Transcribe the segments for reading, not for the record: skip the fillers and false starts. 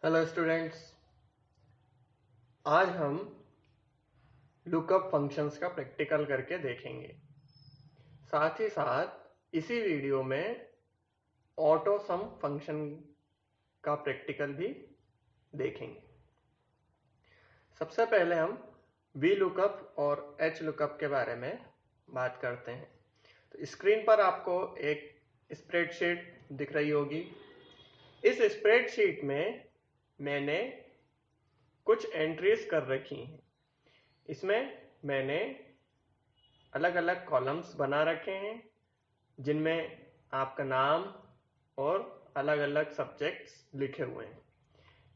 Hello students, आज हम lookup functions का प्रैक्टिकल करके देखेंगे। साथ ही साथ इसी वीडियो में ऑटो सम फंक्शन का प्रैक्टिकल भी देखेंगे। सबसे पहले हम वी लुकअप और एच लुकअप के बारे में बात करते हैं। तो स्क्रीन पर आपको एक स्प्रेडशीट दिख रही होगी। इस स्प्रेडशीट में मैंने कुछ एंट्रीज कर रखी हैं। इसमें मैंने अलग अलग कॉलम्स बना रखे हैं जिनमें आपका नाम और अलग अलग सब्जेक्ट्स लिखे हुए हैं।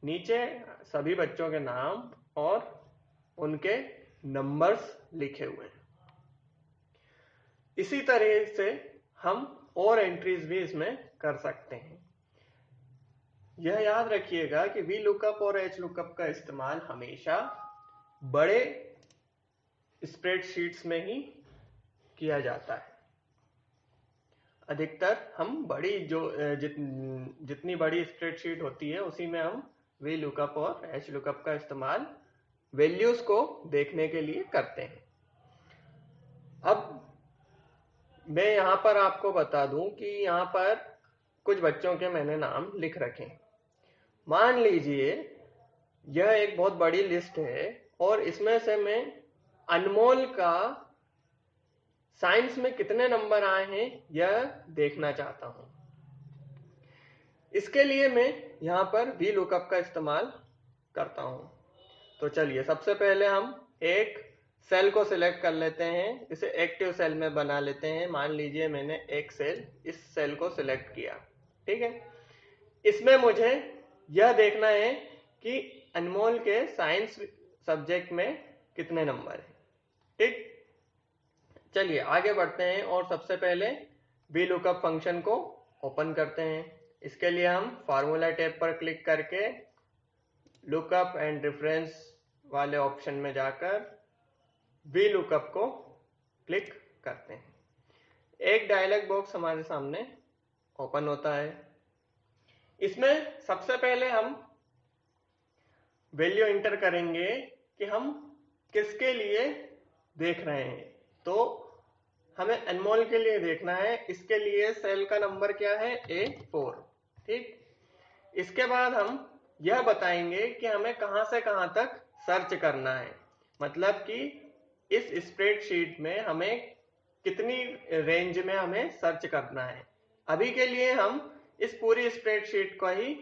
नीचे सभी बच्चों के नाम और उनके नंबर्स लिखे हुए हैं। इसी तरह से हम और एंट्रीज भी इसमें कर सकते हैं। यह याद रखिएगा कि वी लुकअप और एच लुकअप का इस्तेमाल हमेशा बड़े स्प्रेडशीट्स में ही किया जाता है। अधिकतर हम बड़ी जितनी बड़ी स्प्रेडशीट होती है उसी में हम वी लुकअप और एच लुकअप का इस्तेमाल वैल्यूज को देखने के लिए करते हैं। अब मैं यहाँ पर आपको बता दूं कि यहाँ पर कुछ बच्चों के मैंने नाम लिख रखे हैं। मान लीजिए यह एक बहुत बड़ी लिस्ट है और इसमें से मैं अनमोल का साइंस में कितने नंबर आए हैं यह देखना चाहता हूं। इसके लिए मैं यहां पर वी लुकअप का इस्तेमाल करता हूं। तो चलिए सबसे पहले हम एक सेल को सिलेक्ट कर लेते हैं, इसे एक्टिव सेल में बना लेते हैं। मान लीजिए मैंने एक सेल, इस सेल को सिलेक्ट किया, ठीक है। इसमें मुझे यह देखना है कि अनमोल के साइंस सब्जेक्ट में कितने नंबर हैं, ठीक। चलिए आगे बढ़ते हैं और सबसे पहले वी लुकअप फंक्शन को ओपन करते हैं। इसके लिए हम फार्मूला टैब पर क्लिक करके लुकअप एंड रेफरेंस वाले ऑप्शन में जाकर वी लुकअप को क्लिक करते हैं। एक डायलॉग बॉक्स हमारे सामने ओपन होता है। इसमें सबसे पहले हम वैल्यू इंटर करेंगे कि हम किसके लिए देख रहे हैं। तो हमें अनमोल के लिए देखना है। इसके लिए सेल का नंबर क्या है, A4, ठीक। इसके बाद हम यह बताएंगे कि हमें कहां से कहां तक सर्च करना है, मतलब कि इस स्प्रेडशीट में हमें कितनी रेंज में हमें सर्च करना है। अभी के लिए हम इस पूरी स्प्रेडशीट को ही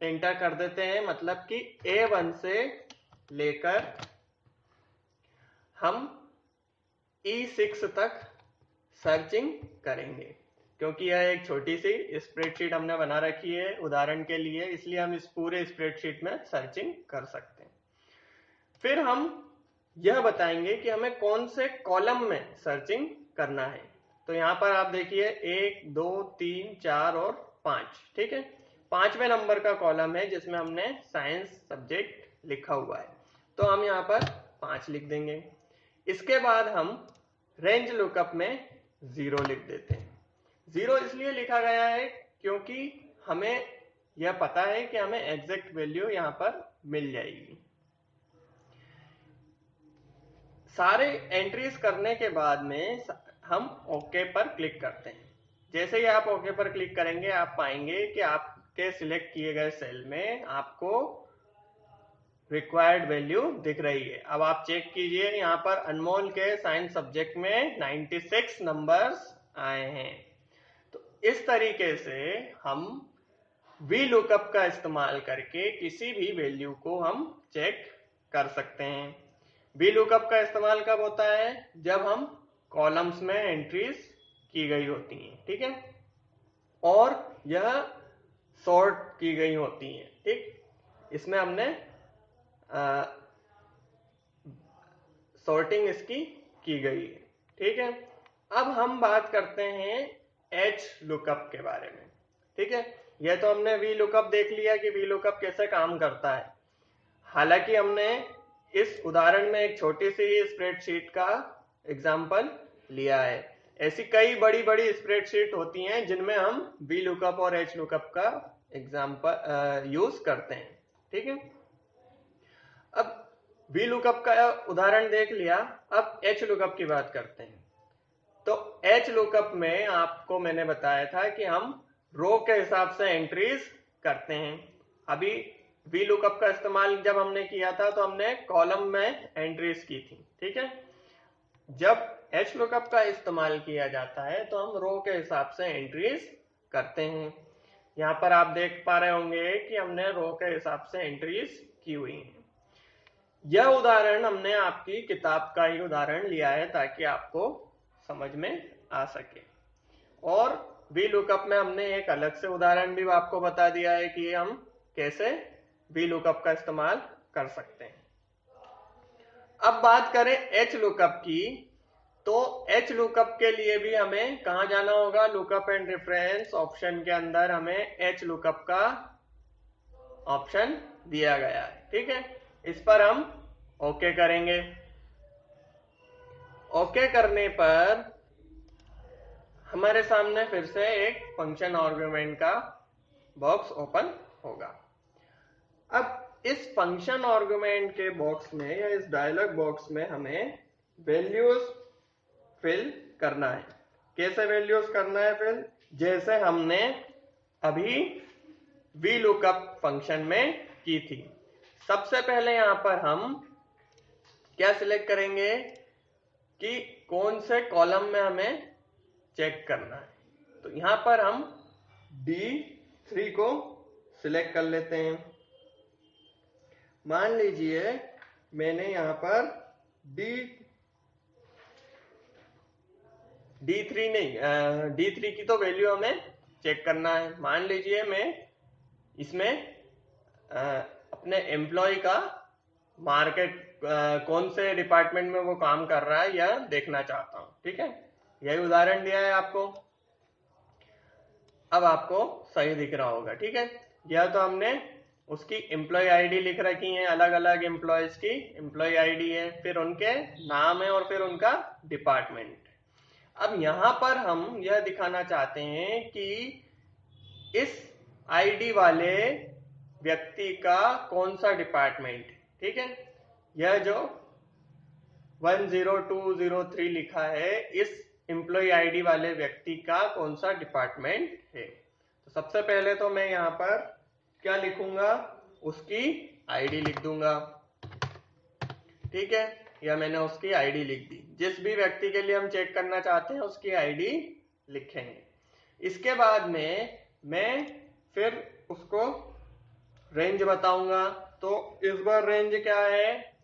एंटर कर देते हैं, मतलब कि A1 से लेकर हम E6 तक सर्चिंग करेंगे। क्योंकि यह एक छोटी सी स्प्रेडशीट हमने बना रखी है उदाहरण के लिए, इसलिए हम इस पूरे स्प्रेडशीट में सर्चिंग कर सकते हैं। फिर हम यह बताएंगे कि हमें कौन से कॉलम में सर्चिंग करना है। तो यहाँ पर आप देखिए 1, 2, 3, 4 और 5, ठीक है। 5वें नंबर का कॉलम है जिसमें हमने साइंस सब्जेक्ट लिखा हुआ है, तो हम यहाँ पर 5 लिख देंगे। इसके बाद हम रेंज लुकअप में 0 लिख देते हैं। 0 इसलिए लिखा गया है क्योंकि हमें यह पता है कि हमें एग्जैक्ट वैल्यू यहाँ पर मिल जाएगी। सारे एंट्रीज करने के बाद में हम ओके पर क्लिक करते हैं। जैसे ही आप ओके पर क्लिक करेंगे आप पाएंगे कि आपके सिलेक्ट किए गए सेल में आपको रिक्वायर्ड वैल्यू दिख रही है। अब आप चेक कीजिए, यहाँ पर अनमोल के साइंस सब्जेक्ट में 96 नंबर्स आए हैं। तो इस तरीके से हम वी लुकअप का इस्तेमाल करके किसी भी वैल्यू को हम चेक कर सकते हैं। वी लुकअप का इस्तेमाल कब होता है, जब हम कॉलम्स में एंट्रीज की गई होती हैं, ठीक है, और यह सॉर्ट की गई होती हैं, ठीक। इसमें हमने सॉर्टिंग इसकी की गई है, ठीक है। अब हम बात करते हैं एच लुकअप के बारे में, ठीक है। यह तो हमने वी लुकअप देख लिया कि वी लुकअप कैसे काम करता है। हालांकि हमने इस उदाहरण में एक छोटी सी स्प्रेडशीट का एग्जाम्पल लिया है। ऐसी कई बड़ी बड़ी स्प्रेडशीट होती हैं जिनमें हम वी लुकअप और एच लुकअप का एग्जाम्पल यूज करते हैं। ठीक है, अब वी लुकअप का उदाहरण देख लिया, अब एच लुकअप की बात करते हैं। तो एच लुकअप में आपको मैंने बताया था कि हम रो के हिसाब से एंट्रीज करते हैं। अभी वी लुकअप का इस्तेमाल जब हमने किया था तो हमने कॉलम में एंट्रीज की थी। ठीक है, जब एच लुकअप का इस्तेमाल किया जाता है तो हम रो के हिसाब से एंट्रीज करते हैं। यहाँ पर आप देख पा रहे होंगे कि हमने रो के हिसाब से एंट्रीज की हुई है। यह उदाहरण हमने आपकी किताब का ही उदाहरण लिया है ताकि आपको समझ में आ सके। और वी लुकअप में हमने एक अलग से उदाहरण भी आपको बता दिया है कि हम कैसे वी लुकअप का इस्तेमाल कर सकते हैं। अब बात करें एच लुकअप की, तो एच लुकअप के लिए भी हमें कहाँ जाना होगा? लुकअप एंड रेफरेंस ऑप्शन के अंदर हमें एच लुकअप का ऑप्शन दिया गया है। ठीक है, इस पर हम ओके करेंगे। ओके करने पर हमारे सामने फिर से एक फंक्शन आर्गुमेंट का बॉक्स ओपन होगा। अब इस फंक्शन आर्गुमेंट के बॉक्स में या इस डायलॉग बॉक्स में हमें वैल्यूज फिल करना है। कैसे वैल्यूज करना है फिल? जैसे हमने अभी वी लुकअप फंक्शन में की थी। सबसे पहले यहां पर हम क्या सिलेक्ट करेंगे कि कौन से कॉलम में हमें चेक करना है। तो यहां पर हम D3 को सिलेक्ट कर लेते हैं। मान लीजिए मैंने यहां पर D3 की तो वैल्यू हमें चेक करना है। मान लीजिए मैं इसमें अपने एम्प्लॉय का मार्केट कौन से डिपार्टमेंट में वो काम कर रहा है यह देखना चाहता हूं। ठीक है, यही उदाहरण दिया है आपको। अब आपको सही दिख रहा होगा। ठीक है, यह तो हमने उसकी एम्प्लॉय आईडी लिख रखी है, अलग अलग एम्प्लॉयज की एम्प्लॉय आईडी है, फिर उनके नाम है और फिर उनका डिपार्टमेंट। अब यहां पर हम यह दिखाना चाहते हैं कि इस आईडी वाले व्यक्ति का कौन सा डिपार्टमेंट। ठीक है, यह जो 10203 लिखा है, इस एम्प्लॉय आईडी वाले व्यक्ति का कौन सा डिपार्टमेंट है। तो सबसे पहले तो मैं यहां पर क्या लिखूंगा? उसकी आईडी लिख दूंगा। ठीक है, या मैंने उसकी आईडी लिख दी। जिस भी व्यक्ति के लिए हम चेक करना चाहते हैं उसकी आईडी लिखेंगे। इसके बाद में मैं फिर उसको रेंज बताऊंगा। तो इस बार रेंज क्या है?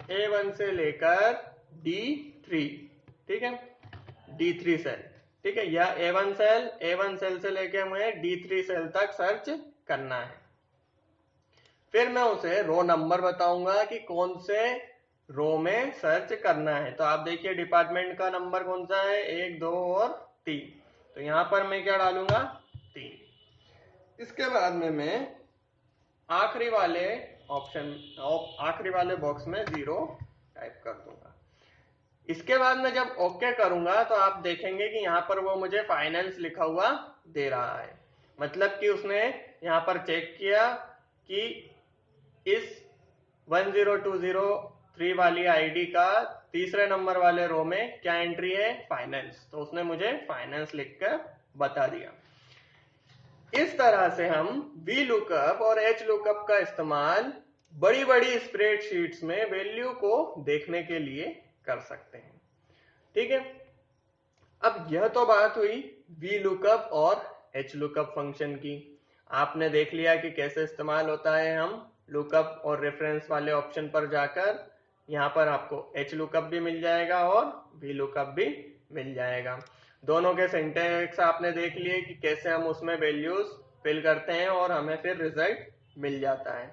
A1 से लेकर D3। ठीक है, D3 सेल। ठीक है, यह A1 सेल से लेकर हमें D3 सेल तक सर्च करना है। फिर मैं उसे रो नंबर बताऊंगा कि कौन से रो में सर्च करना है। तो आप देखिए डिपार्टमेंट का नंबर कौन सा है? 1, 2 और 3। तो यहां पर मैं क्या डालूंगा? 3। इसके बाद में मैं आखिरी वाले बॉक्स में 0 टाइप कर दूंगा। इसके बाद में जब ओके करूंगा तो आप देखेंगे कि यहाँ पर वो मुझे फाइनेंस लिखा हुआ दे रहा है। मतलब कि उसने यहाँ पर चेक किया कि इस 10203 वाली आईडी का तीसरे नंबर वाले रो में क्या एंट्री है? फाइनेंस। तो उसने मुझे फाइनेंस लिखकर बता दिया। इस तरह से हम वी लुकअप और एच लुकअप का इस्तेमाल बड़ी बड़ी स्प्रेडशीट्स में वैल्यू को देखने के लिए कर सकते हैं। ठीक है, अब यह तो बात हुई वी लुकअप और एच लुकअप फंक्शन की। आपने देख लिया कि कैसे इस्तेमाल होता है। हम लुकअप और रेफरेंस वाले ऑप्शन पर जाकर यहाँ पर आपको एच लुकअप भी मिल जाएगा और वी लुकअप भी मिल जाएगा। दोनों के सिंटैक्स आपने देख लिए कि कैसे हम उसमें वैल्यूज फिल करते हैं और हमें फिर रिजल्ट मिल जाता है।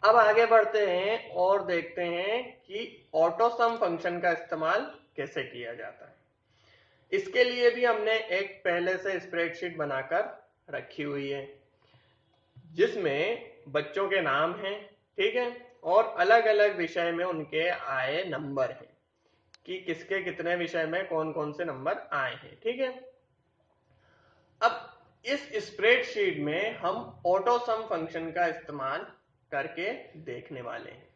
अब आगे बढ़ते हैं और देखते हैं कि ऑटो सम फंक्शन का इस्तेमाल कैसे किया जाता है। इसके लिए भी हमने एक पहले से स्प्रेडशीट बनाकर रखी हुई है जिसमें बच्चों के नाम हैं। ठीक है, और अलग अलग विषय में उनके आए नंबर हैं कि किसके कितने विषय में कौन कौन से नंबर आए हैं। ठीक है, अब इस स्प्रेडशीट में हम ऑटो सम फंक्शन का इस्तेमाल करके देखने वाले हैं।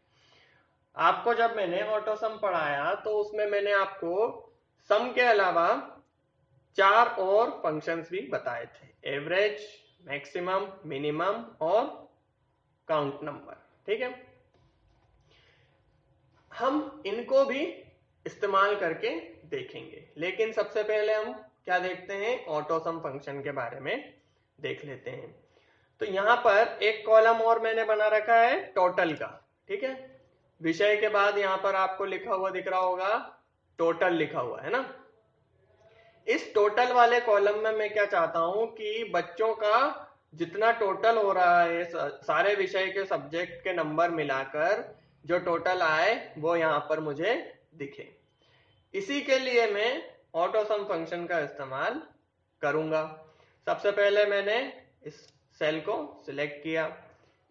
आपको जब मैंने ऑटो सम पढ़ाया तो उसमें मैंने आपको सम के अलावा 4 और फंक्शंस भी बताए थे, एवरेज, मैक्सिमम, मिनिमम और काउंट नंबर। ठीक है, हम इनको भी इस्तेमाल करके देखेंगे, लेकिन सबसे पहले हम क्या देखते हैं, ऑटो सम फंक्शन के बारे में देख लेते हैं। तो यहां पर एक कॉलम और मैंने बना रखा है टोटल का। ठीक है, विषय के बाद यहां पर आपको लिखा हुआ दिख रहा होगा टोटल लिखा हुआ है ना। इस टोटल वाले कॉलम में मैं क्या चाहता हूं कि बच्चों का जितना टोटल हो रहा है सारे विषय के सब्जेक्ट के नंबर मिलाकर जो टोटल आए वो यहां पर मुझे दिखे। इसी के लिए मैं ऑटो सम फंक्शन का इस्तेमाल करूंगा। सबसे पहले मैंने इस सेल को सिलेक्ट किया,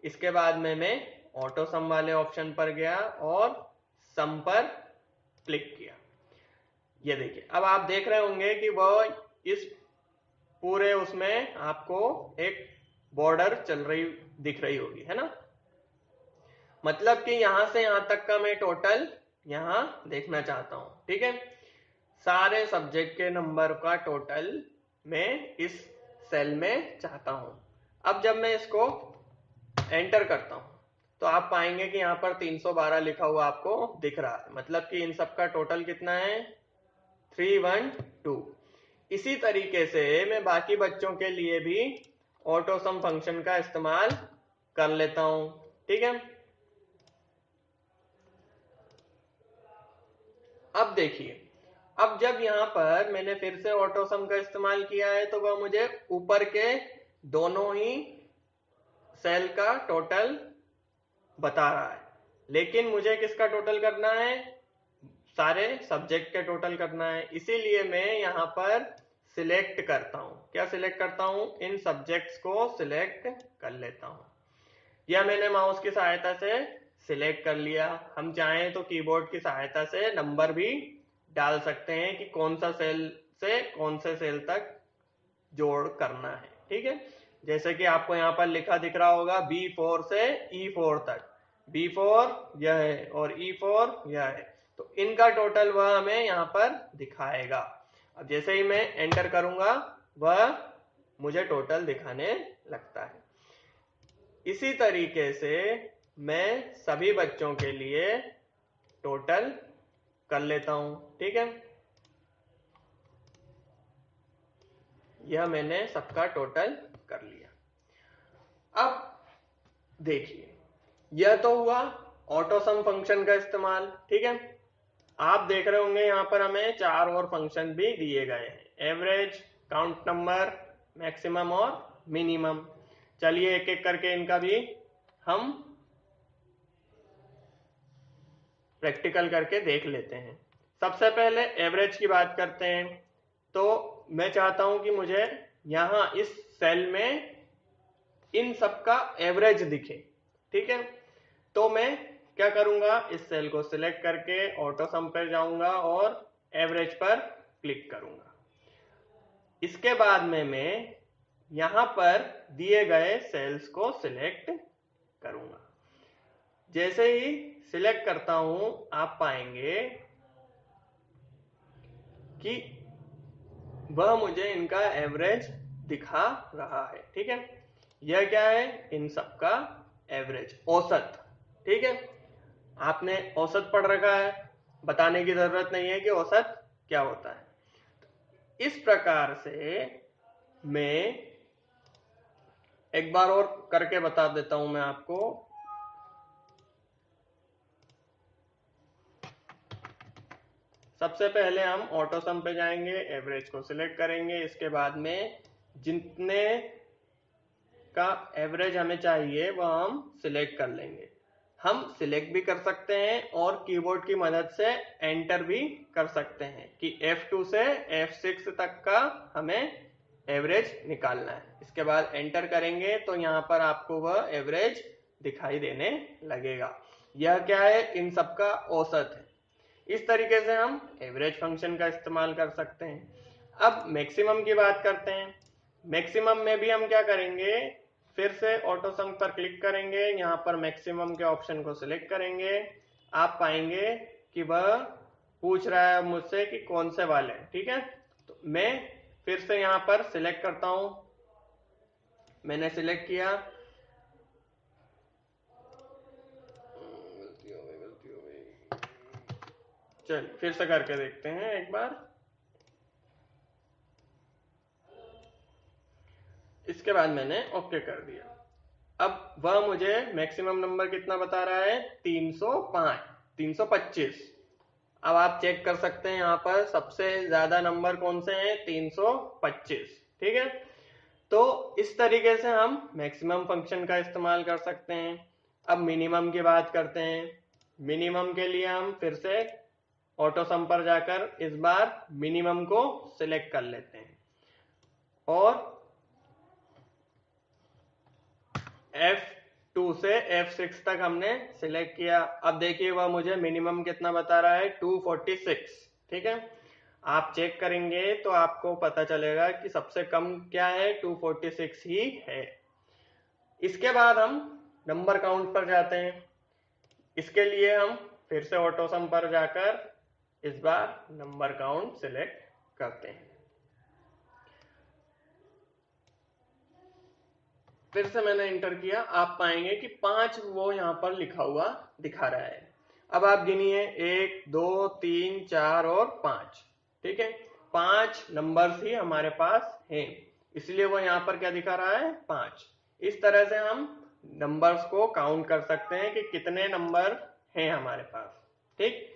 इसके बाद में मैं ऑटो सम वाले ऑप्शन पर गया और सम पर क्लिक किया। ये देखिए, अब आप देख रहे होंगे कि वह इस पूरे उसमें आपको एक बॉर्डर चल रही दिख रही होगी, है ना। मतलब कि यहां से यहां तक का मैं टोटल यहां देखना चाहता हूं। ठीक है, सारे सब्जेक्ट के नंबर का टोटल मैं इस सेल में चाहता हूं। अब जब मैं इसको एंटर करता हूं तो आप पाएंगे कि यहां पर 312 लिखा हुआ आपको दिख रहा है, मतलब कि इन सब का टोटल कितना है, 312। इसी तरीके से मैं बाकी बच्चों के लिए भी ऑटो सम फंक्शन का इस्तेमाल कर लेता हूं। ठीक है, अब देखिए, अब जब यहां पर मैंने फिर से ऑटो सम का इस्तेमाल किया है तो वह मुझे ऊपर के दोनों ही सेल का टोटल बता रहा है, लेकिन मुझे किसका टोटल करना है, सारे सब्जेक्ट के टोटल करना है। इसीलिए मैं यहां पर सिलेक्ट करता हूं, क्या सिलेक्ट करता हूं, इन सब्जेक्ट्स को सिलेक्ट कर लेता हूं। यह मैंने माउस की सहायता से सिलेक्ट कर लिया। हम चाहें तो कीबोर्ड की सहायता से नंबर भी डाल सकते हैं कि कौन सा सेल से कौन से सेल तक जोड़ करना है। ठीक है, जैसे कि आपको यहाँ पर लिखा दिख रहा होगा B4 से E4 तक, B4 यह है और E4 यह है, तो इनका टोटल वह हमें यहाँ पर दिखाएगा। अब जैसे ही मैं एंटर करूंगा वह मुझे टोटल दिखाने लगता है। इसी तरीके से मैं सभी बच्चों के लिए टोटल कर लेता हूं। ठीक है, यह मैंने सबका टोटल कर लिया। अब देखिए, यह तो हुआ ऑटो सम फंक्शन का इस्तेमाल। ठीक है, आप देख रहे होंगे यहाँ पर हमें 4 और फंक्शन भी दिए गए हैं, एवरेज, काउंट नंबर, मैक्सिमम और मिनिमम। चलिए एक एक करके इनका भी हम प्रैक्टिकल करके देख लेते हैं। सबसे पहले एवरेज की बात करते हैं। तो मैं चाहता हूं कि मुझे यहां इस सेल में इन सब का एवरेज दिखे। ठीक है, तो मैं क्या करूंगा, इस सेल को सिलेक्ट करके ऑटो सम पर जाऊंगा और एवरेज पर क्लिक करूंगा। इसके बाद में मैं यहां पर दिए गए सेल्स को सिलेक्ट करूंगा। जैसे ही सिलेक्ट करता हूं आप पाएंगे कि वह मुझे इनका एवरेज दिखा रहा है। ठीक है, यह क्या है, इन सब का एवरेज, औसत। ठीक है, आपने औसत पढ़ रखा है, बताने की जरूरत नहीं है कि औसत क्या होता है। इस प्रकार से मैं एक बार और करके बता देता हूं मैं आपको। सबसे पहले हम ऑटो सम पे जाएंगे, एवरेज को सिलेक्ट करेंगे, इसके बाद में जितने का एवरेज हमें चाहिए वह हम सिलेक्ट कर लेंगे। हम सिलेक्ट भी कर सकते हैं और कीबोर्ड की मदद से एंटर भी कर सकते हैं कि F2 से F6 तक का हमें एवरेज निकालना है। इसके बाद एंटर करेंगे तो यहाँ पर आपको वह एवरेज दिखाई देने लगेगा। यह क्या है, इन सब का औसत है। इस तरीके से हम एवरेज फंक्शन का इस्तेमाल कर सकते हैं। अब मैक्सिमम की बात करते हैं। मैक्सिमम में भी हम क्या करेंगे, फिर से ऑटो सम पर क्लिक करेंगे, यहाँ पर मैक्सिमम के ऑप्शन को सिलेक्ट करेंगे। आप पाएंगे कि वह पूछ रहा है मुझसे कि कौन से वाले, ठीक है। तो मैं फिर से यहाँ पर सिलेक्ट करता हूं, मैंने सिलेक्ट किया, गलती हो गई। चल फिर से करके देखते हैं एक बार। इसके बाद मैंने ओके कर दिया। अब वह मुझे मैक्सिमम नंबर कितना बता रहा है, 305, 325। अब आप चेक कर सकते हैं यहाँ पर सबसे ज्यादा नंबर कौन से हैं, 325, ठीक है। तो इस तरीके से हम मैक्सिमम फंक्शन का इस्तेमाल कर सकते हैं। अब मिनिमम की बात करते हैं। मिनिमम के लिए हम फिर से ऑटो सम पर जाकर इस बार मिनिमम को सिलेक्ट कर लेते हैं और F2 से F6 तक हमने सिलेक्ट किया। अब देखिए वह मुझे मिनिमम कितना बता रहा है, 246, ठीक है। आप चेक करेंगे तो आपको पता चलेगा कि सबसे कम क्या है, 246 ही है। इसके बाद हम नंबर काउंट पर जाते हैं। इसके लिए हम फिर से ऑटो सम पर जाकर इस बार नंबर काउंट सिलेक्ट करते हैं। फिर से मैंने इंटर किया, आप पाएंगे कि 5 वो यहाँ पर लिखा हुआ दिखा रहा है। अब आप गिनिए, 1 2 3 4 और 5, ठीक है। 5 नंबर्स ही हमारे पास हैं, इसलिए वो यहाँ पर क्या दिखा रहा है, 5। इस तरह से हम नंबर्स को काउंट कर सकते हैं कि कितने नंबर हैं हमारे पास, ठीक।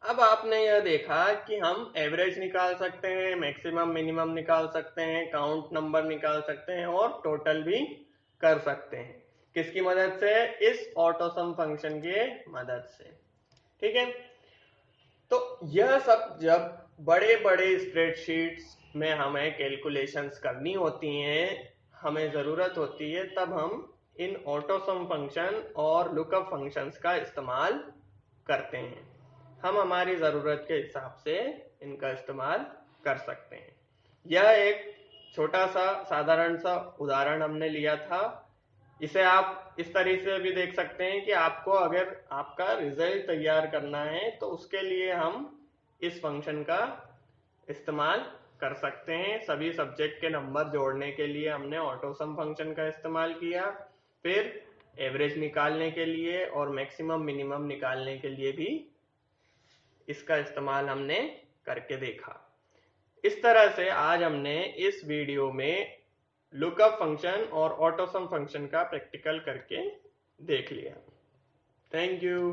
अब आपने यह देखा कि हम एवरेज निकाल सकते हैं, मैक्सिमम मिनिमम निकाल सकते हैं, काउंट नंबर निकाल सकते हैं और टोटल भी कर सकते हैं। किसकी मदद से, इस ऑटो सम फंक्शन के मदद से, ठीक है। तो यह सब जब बड़े बड़े स्प्रेडशीट्स में हमें कैलकुलेशंस करनी होती हैं, हमें जरूरत होती है, तब हम इन ऑटो सम फंक्शन और लुकअप फंक्शंस का इस्तेमाल करते हैं। हम हमारी जरूरत के हिसाब से इनका इस्तेमाल कर सकते हैं। यह एक छोटा सा साधारण सा उदाहरण हमने लिया था। इसे आप इस तरीके से भी देख सकते हैं कि आपको अगर आपका रिजल्ट तैयार करना है तो उसके लिए हम इस फंक्शन का इस्तेमाल कर सकते हैं। सभी सब्जेक्ट के नंबर जोड़ने के लिए हमने ऑटो सम फंक्शन का इस्तेमाल किया, फिर एवरेज निकालने के लिए और मैक्सिमम मिनिमम निकालने के लिए भी इसका इस्तेमाल हमने करके देखा। इस तरह से आज हमने इस वीडियो में लुकअप फंक्शन और ऑटो सम फंक्शन का प्रैक्टिकल करके देख लिया। Thank you.